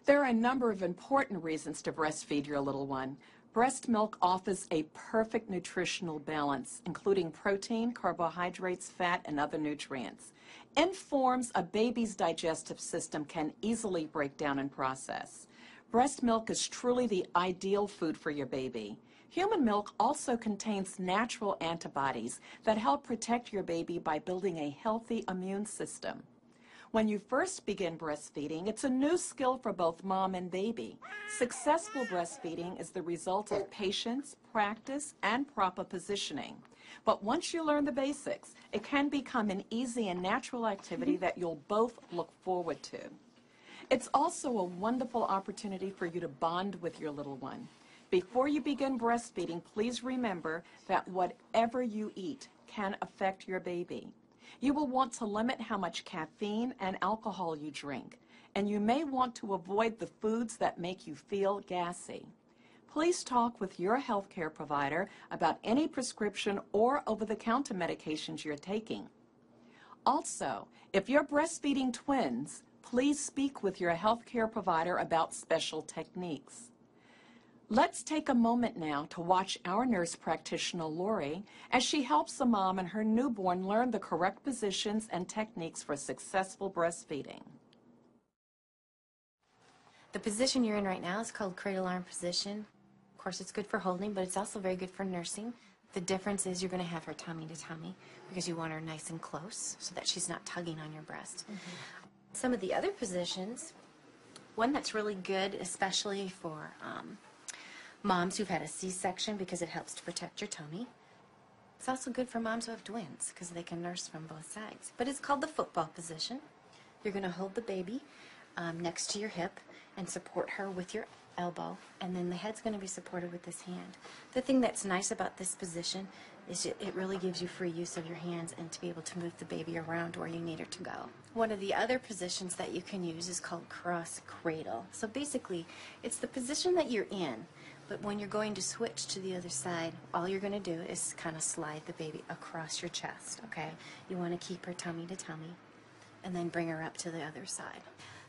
There are a number of important reasons to breastfeed your little one. Breast milk offers a perfect nutritional balance, including protein, carbohydrates, fat, and other nutrients. In forms a baby's digestive system can easily break down and process. Breast milk is truly the ideal food for your baby. Human milk also contains natural antibodies that help protect your baby by building a healthy immune system. When you first begin breastfeeding, it's a new skill for both mom and baby. Successful breastfeeding is the result of patience, practice, and proper positioning. But once you learn the basics, it can become an easy and natural activity that you'll both look forward to. It's also a wonderful opportunity for you to bond with your little one. Before you begin breastfeeding, please remember that whatever you eat can affect your baby. You will want to limit how much caffeine and alcohol you drink, and you may want to avoid the foods that make you feel gassy. Please talk with your healthcare provider about any prescription or over-the-counter medications you're taking. Also, if you're breastfeeding twins, please speak with your healthcare provider about special techniques. Let's take a moment now to watch our nurse practitioner, Lori, as she helps a mom and her newborn learn the correct positions and techniques for successful breastfeeding. The position you're in right now is called cradle arm position. Of course, it's good for holding, but it's also very good for nursing. The difference is you're going to have her tummy to tummy because you want her nice and close so that she's not tugging on your breast. Some of the other positions, one that's really good, especially for moms who've had a C-section because it helps to protect your tummy. It's also good for moms who have twins because they can nurse from both sides. But it's called the football position. You're going to hold the baby next to your hip and support her with your elbow, and then the head's going to be supported with this hand. The thing that's nice about this position is it really gives you free use of your hands and to be able to move the baby around where you need her to go. One of the other positions that you can use is called cross cradle. So basically, it's the position that you're in, but when you're going to switch to the other side, all you're going to do is kind of slide the baby across your chest, okay? You want to keep her tummy to tummy and then bring her up to the other side.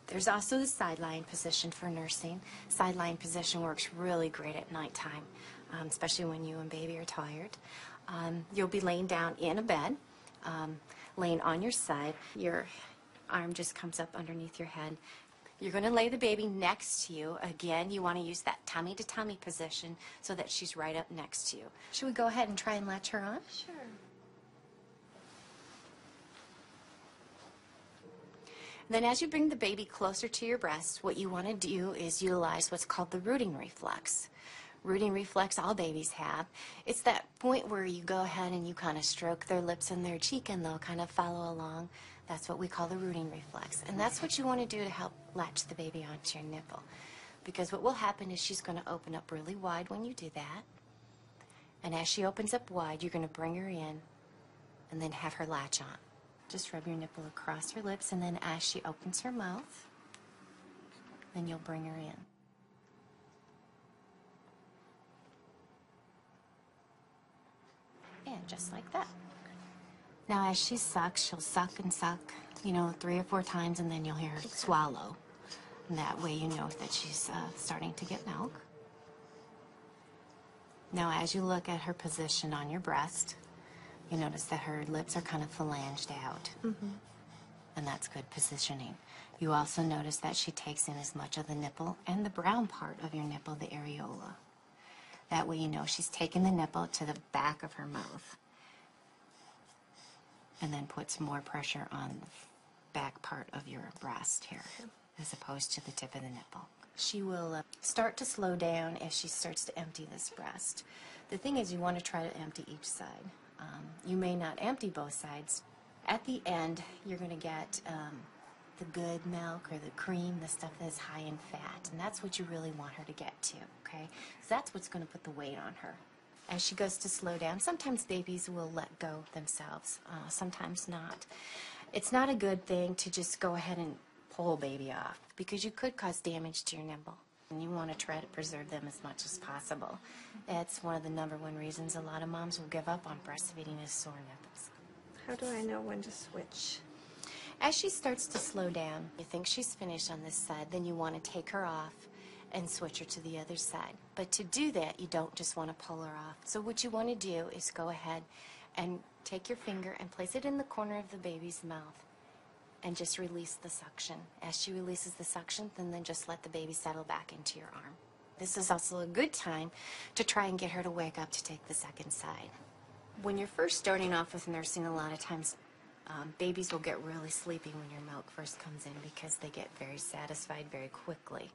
There's also the sideline position for nursing. Sideline position works really great at nighttime, especially when you and baby are tired. You'll be laying down in a bed, laying on your side. Your arm just comes up underneath your head. You're going to lay the baby next to you. Again, you want to use that tummy to tummy position so that she's right up next to you. Should we go ahead and try and latch her on? Sure. Then as you bring the baby closer to your breast, what you want to do is utilize what's called the rooting reflex. Rooting reflex, all babies have. It's that point where you go ahead and you kind of stroke their lips and their cheek and they'll kind of follow along. That's what we call the rooting reflex. And that's what you want to do to help latch the baby onto your nipple. Because what will happen is she's going to open up really wide when you do that. And as she opens up wide, you're going to bring her in and then have her latch on. Just rub your nipple across her lips, and then as she opens her mouth, then you'll bring her in. And just like that. Now as she sucks, she'll suck and suck, 3 or 4 times, and then you'll hear her swallow. And that way you know that she's starting to get milk. Now as you look at her position on your breast, you notice that her lips are kind of phalanged out. And that's good positioning. You also notice that she takes in as much of the nipple and the brown part of your nipple, the areola. That way you know she's taking the nipple to the back of her mouth and then puts more pressure on the back part of your breast here as opposed to the tip of the nipple. She will start to slow down as she starts to empty this breast. The thing is, you want to try to empty each side. You may not empty both sides. At the end, you're going to get the good milk or the cream, the stuff that is high in fat, and that's what you really want her to get to, okay? So that's what's going to put the weight on her. As she goes to slow down, sometimes babies will let go themselves, sometimes not. It's not a good thing to just go ahead and pull baby off because you could cause damage to your nipple. And you want to try to preserve them as much as possible. It's one of the #1 reasons a lot of moms will give up on breastfeeding is sore nipples. How do I know when to switch? As she starts to slow down, you think she's finished on this side, then you want to take her off and switch her to the other side. But to do that, you don't just want to pull her off. So what you want to do is go ahead and take your finger and place it in the corner of the baby's mouth and just release the suction. As she releases the suction, then just let the baby settle back into your arm. This is also a good time to try and get her to wake up to take the second side. When you're first starting off with nursing, a lot of times babies will get really sleepy when your milk first comes in because they get very satisfied very quickly.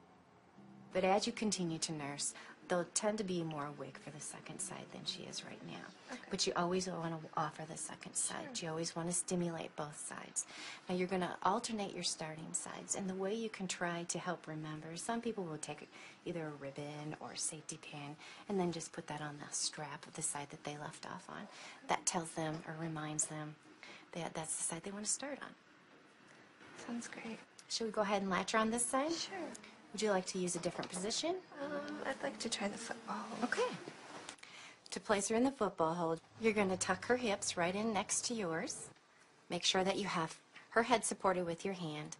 But as you continue to nurse, they'll tend to be more awake for the second side than she is right now. Okay. But you always want to offer the second side. Sure. You always want to stimulate both sides. Now you're going to alternate your starting sides, and the way you can try to help remember, some people will take either a ribbon or a safety pin and then just put that on the strap of the side that they left off on. That tells them or reminds them that that's the side they want to start on. Sounds great. Should we go ahead and latch her on this side? Sure. Would you like to use a different position? I'd like to try the football. Okay. To place her in the football hold, you're going to tuck her hips right in next to yours. Make sure that you have her head supported with your hand.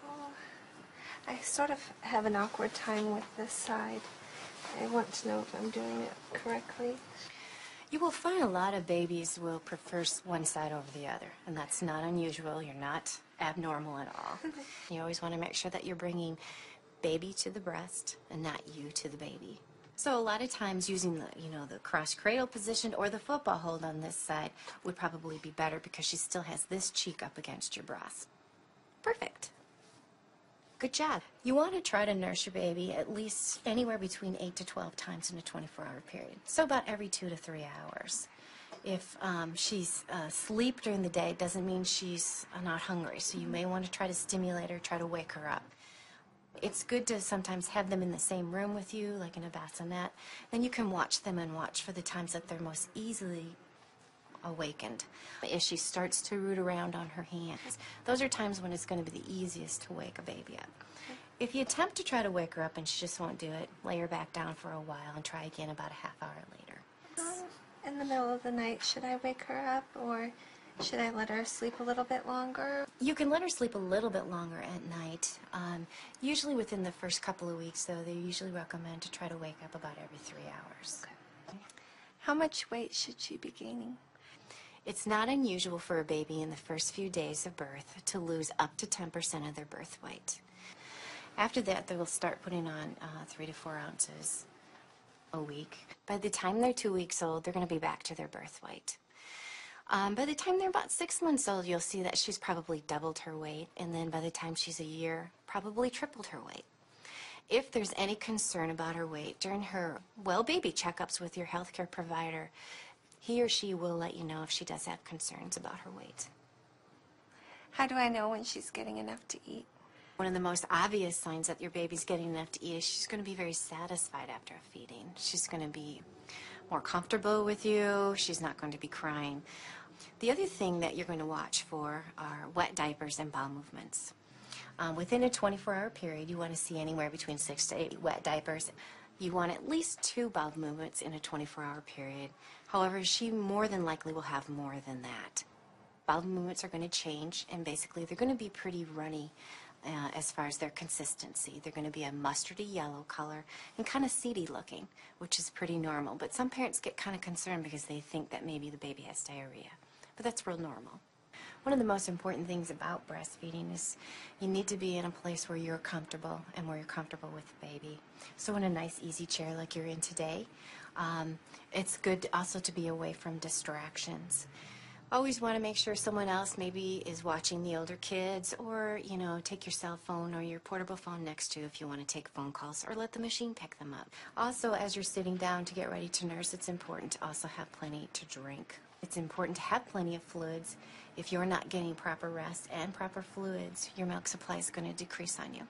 Oh, I sort of have an awkward time with this side. I want to know if I'm doing it correctly. You will find a lot of babies will prefer one side over the other, and that's not unusual. You're not abnormal at all. You always want to make sure that you're bringing baby to the breast and not you to the baby. So a lot of times using the cross cradle position or the football hold on this side would probably be better because she still has this cheek up against your breast. Perfect. Good job. You want to try to nurse your baby at least anywhere between 8 to 12 times in a 24-hour period. So about every 2 to 3 hours. If she's asleep during the day, it doesn't mean she's not hungry. So you may want to try to stimulate her, try to wake her up. It's good to sometimes have them in the same room with you, like in a bassinet. Then you can watch them and watch for the times that they're most easily awakened. If she starts to root around on her hands, those are times when it's going to be the easiest to wake a baby up. If you attempt to try to wake her up and she just won't do it, lay her back down for a while and try again about a half hour later. In the middle of the night, should I wake her up or should I let her sleep a little bit longer? You can let her sleep a little bit longer at night. Usually within the first couple of weeks, though, they usually recommend to try to wake up about every 3 hours. Okay. How much weight should she be gaining? It's not unusual for a baby in the first few days of birth to lose up to 10% of their birth weight. After that, they will start putting on 3 to 4 ounces a week. By the time they're 2 weeks old, they're going to be back to their birth weight. By the time they're about 6 months old, you'll see that she's probably doubled her weight, and then by the time she's a year, probably tripled her weight. If there's any concern about her weight during her baby checkups with your healthcare provider, he or she will let you know if she does have concerns about her weight. How do I know when she's getting enough to eat? One of the most obvious signs that your baby's getting enough to eat is she's going to be very satisfied after a feeding. She's going to be more comfortable with you. She's not going to be crying. The other thing that you're going to watch for are wet diapers and bowel movements. Within a 24-hour period, you want to see anywhere between 6 to 8 wet diapers. You want at least 2 bowel movements in a 24-hour period. However, she more than likely will have more than that. Bowel movements are going to change, and basically they're going to be pretty runny as far as their consistency. They're going to be a mustardy yellow color and kind of seedy looking, which is pretty normal. But some parents get kind of concerned because they think that maybe the baby has diarrhea. But that's real normal. One of the most important things about breastfeeding is you need to be in a place where you're comfortable and where you're comfortable with the baby. So in a nice easy chair like you're in today, it's good also to be away from distractions. Always want to make sure someone else maybe is watching the older kids, or, take your cell phone or your portable phone next to you if you want to take phone calls, or let the machine pick them up. Also, as you're sitting down to get ready to nurse, it's important to also have plenty to drink. It's important to have plenty of fluids. If you're not getting proper rest and proper fluids, your milk supply is going to decrease on you.